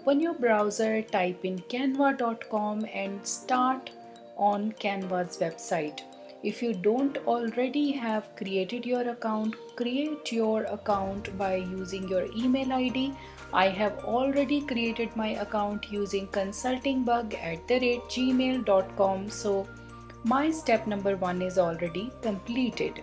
open your browser, type in canva.com and start on Canva's website. If you don't already have created your account, create your account by using your email ID. I have already created my account using consultingbug@gmail.com, so my step number 1 is already completed.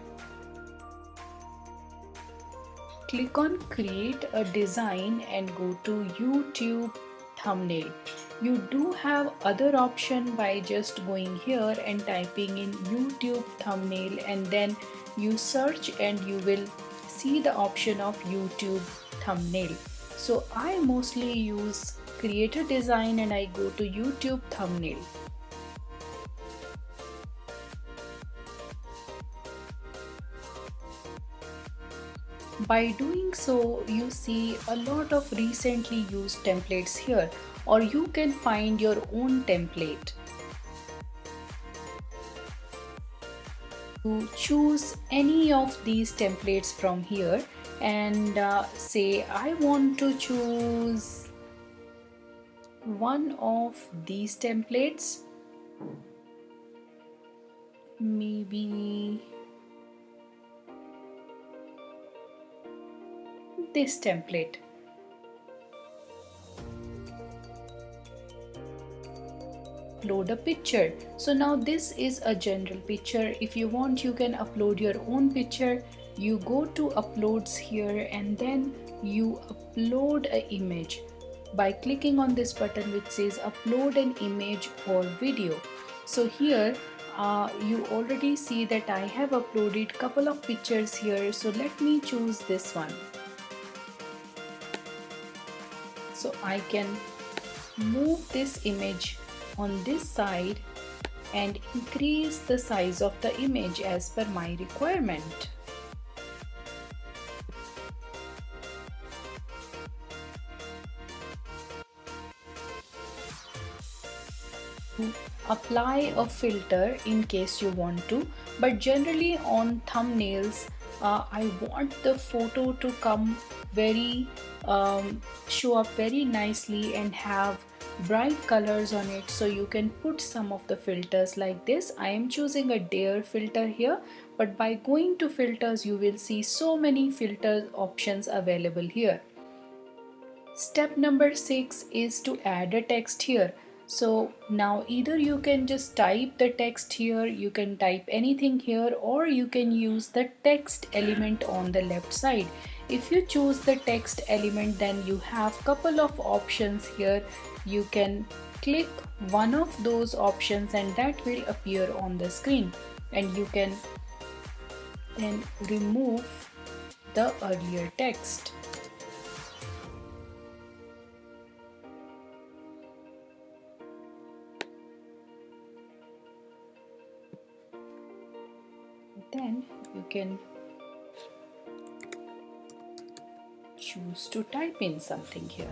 Click on create a design and go to YouTube thumbnail. You do have other option by just going here and typing in YouTube thumbnail, and then you search and you will see the option of YouTube thumbnail. So I mostly use create a design and I go to YouTube thumbnail. By doing so, you see a lot of recently used templates here, or you can find your own template. You choose any of these templates from here and say I want to choose one of these templates, maybe this template. Upload a picture. So now this is a general picture. If you want, you can upload your own picture. You go to uploads here and then you upload an image by clicking on this button which says upload an image or video. So here you already see that I have uploaded couple of pictures here, so let me choose this one. So I can move this image on this side and increase the size of the image as per my requirement. Apply a filter in case you want to, but generally on thumbnails I want the photo to come very show up very nicely and have bright colors on it, so you can put some of the filters like this. I am choosing a Dare filter here, but by going to filters you will see so many filter options available here. Step number 6 is to add a text here. So now either you can just type the text here, you can type anything here, or you can use the text element on the left side. If you choose the text element, then you have couple of options here. You can click one of those options and that will appear on the screen, and you can then remove the earlier text. Then you can choose to type in something here.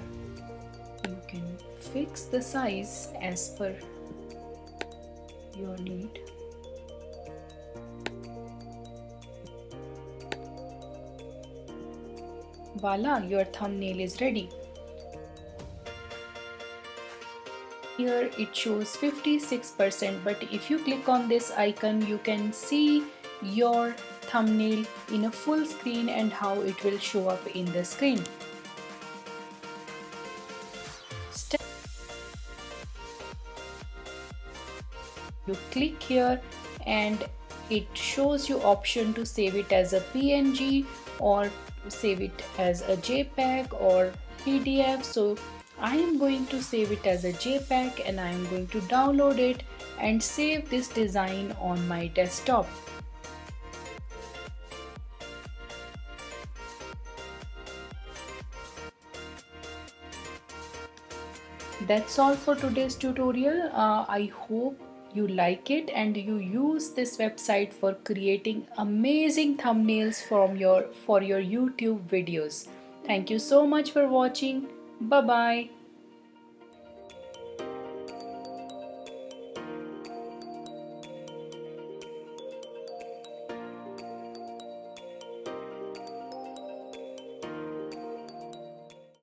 You can fix the size as per your need. Voila, your thumbnail is ready. Here it shows 56%, but if you click on this icon, you can see your thumbnail in a full screen and how it will show up in the screen. You click here and it shows you option to save it as a PNG or save it as a JPEG or PDF. So I am going to save it as a JPEG and I am going to download it and save this design on my desktop. That's all for today's tutorial. I hope you like it and you use this website for creating amazing thumbnails for your YouTube videos. Thank you so much for watching. Bye bye.